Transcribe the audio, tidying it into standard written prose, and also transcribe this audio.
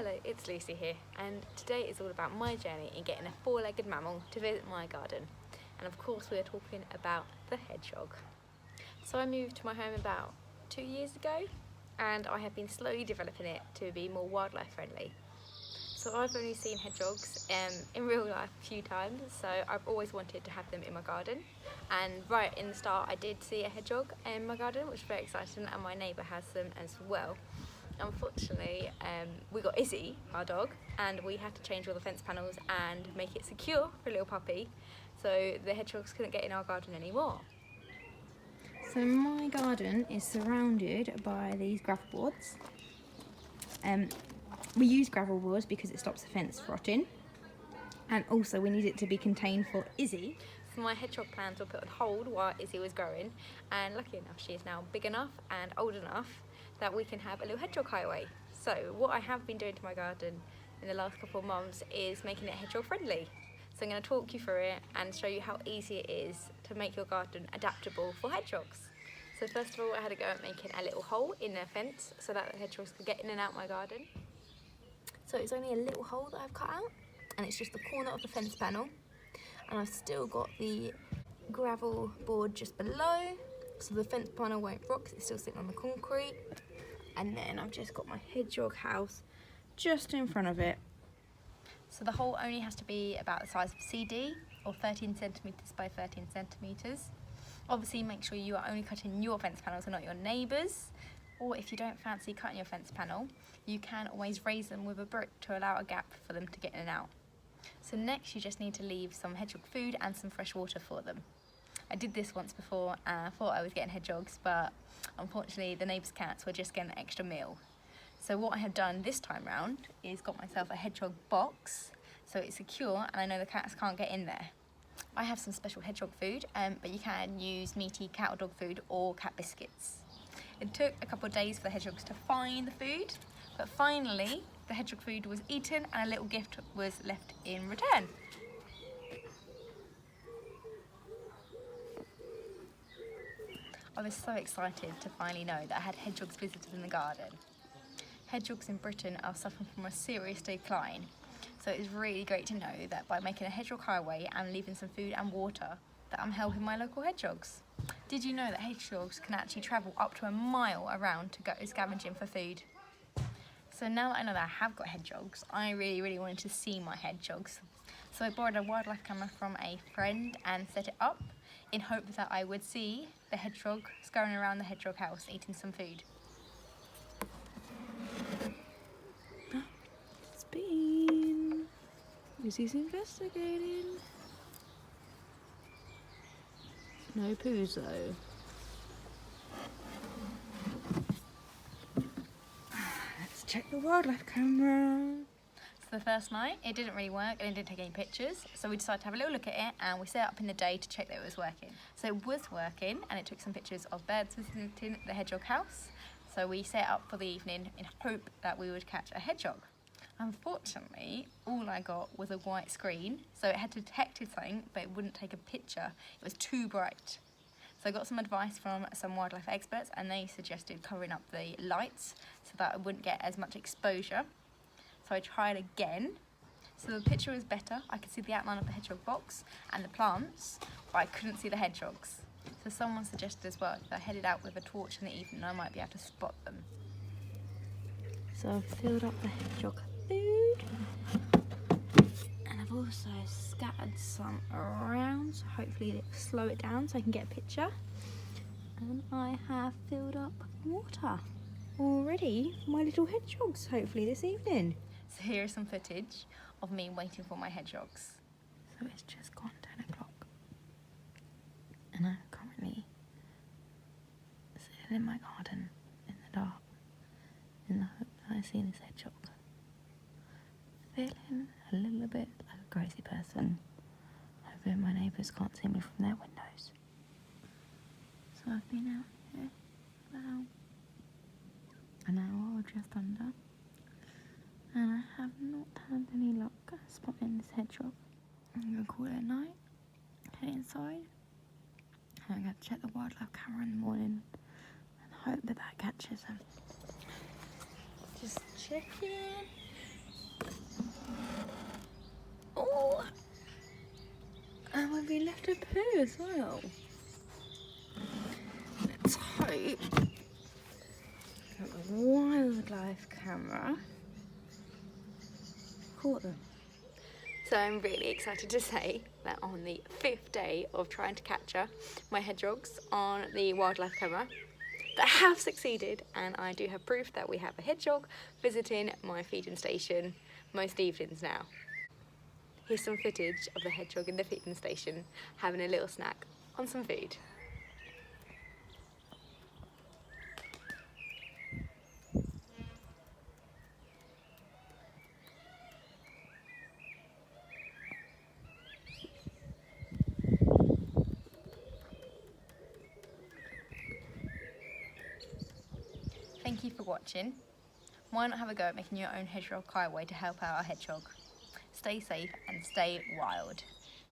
Hello, it's Lucy here, and today is all about my journey in getting a four-legged mammal to visit my garden. And of course we are talking about the hedgehog. So I moved to my home about 2 years ago, and I have been slowly developing it to be more wildlife friendly. So I've only seen hedgehogs in real life a few times, so I've always wanted to have them in my garden. And right in the start I did see a hedgehog in my garden, which was very exciting, and my neighbour has them as well. Unfortunately, we got Izzy, our dog, and we had to change all the fence panels and make it secure for a little puppy, so the hedgehogs couldn't get in our garden anymore. So my garden is surrounded by these gravel boards. We use gravel boards because it stops the fence rotting, and also we need it to be contained for Izzy. So my hedgehog plans were put on hold while Izzy was growing, and luckily enough she is now big enough and old enough that we can have a little hedgehog highway. So what I have been doing to my garden in the last couple of months is making it hedgehog friendly. So I'm going to talk you through it and show you how easy it is to make your garden adaptable for hedgehogs. So first of all I had to go at making a little hole in the fence so that the hedgehogs could get in and out my garden. So it's only a little hole that I've cut out, and it's just the corner of the fence panel, and I've still got the gravel board just below so the fence panel won't rock because it's still sitting on the concrete. And then I've just got my hedgehog house just in front of it. So the hole only has to be about the size of a CD, or 13 centimetres by 13 centimetres. Obviously make sure you are only cutting your fence panels and not your neighbours'. Or if you don't fancy cutting your fence panel, you can always raise them with a brick to allow a gap for them to get in and out. So next you just need to leave some hedgehog food and some fresh water for them. I did this once before and I thought I was getting hedgehogs, but unfortunately the neighbours' cats were just getting an extra meal. So what I have done this time round is got myself a hedgehog box, so it's secure and I know the cats can't get in there. I have some special hedgehog food, but you can use meaty cat or dog food or cat biscuits. It took a couple of days for the hedgehogs to find the food, but finally the hedgehog food was eaten and a little gift was left in return. I was so excited to finally know that I had hedgehogs visited in the garden. Hedgehogs in Britain are suffering from a serious decline, so it's really great to know that by making a hedgehog highway and leaving some food and water, that I'm helping my local hedgehogs. Did you know that hedgehogs can actually travel up to a mile around to go scavenging for food? So now that I know that I have got hedgehogs, I really wanted to see my hedgehogs. So I borrowed a wildlife camera from a friend and set it up in hope that I would see the hedgehog scurrying around the hedgehog house eating some food. It's been Izzy's investigating. No poos though. Let's check the wildlife camera. So the first night it didn't really work and it didn't take any pictures, so we decided to have a little look at it and we set it up in the day to check that it was working. So it was working and it took some pictures of birds visiting the hedgehog house, so we set it up for the evening in hope that we would catch a hedgehog. Unfortunately, all I got was a white screen, so it had detected something but it wouldn't take a picture. It was too bright. So I got some advice from some wildlife experts and they suggested covering up the lights so that I wouldn't get as much exposure. So I tried again. So the picture was better. I could see the outline of the hedgehog box and the plants, but I couldn't see the hedgehogs. So someone suggested as well, if I headed out with a torch in the evening, I might be able to spot them. So I've filled up the hedgehog food, and I've also scattered some around, so hopefully it'll slow it down so I can get a picture. And I have filled up water already for my little hedgehogs, hopefully this evening. So here is some footage of me waiting for my hedgehogs. So it's just gone 10 o'clock and I'm currently sitting in my garden in the dark in the hope that I see this hedgehog. Feeling a little bit like a crazy person, hoping my neighbours can't see me from their windows. So I've been out here about an hour or just under, and I have not had any luck spotting this hedgehog. I'm going to call it a night, head inside, and I'm going to check the wildlife camera in the morning and hope that that catches them. Just checking Oh! And we've been left a poo as well. Let's hope that the wildlife camera caught them. So I'm really excited to say that on the 5th day of trying to capture my hedgehogs on the wildlife camera, that I have succeeded, and I do have proof that we have a hedgehog visiting my feeding station most evenings now. Here's some footage of the hedgehog in the feeding station having a little snack on some food. Thank you for watching. Why not have a go at making your own hedgehog highway to help out our hedgehog? Stay safe and stay wild.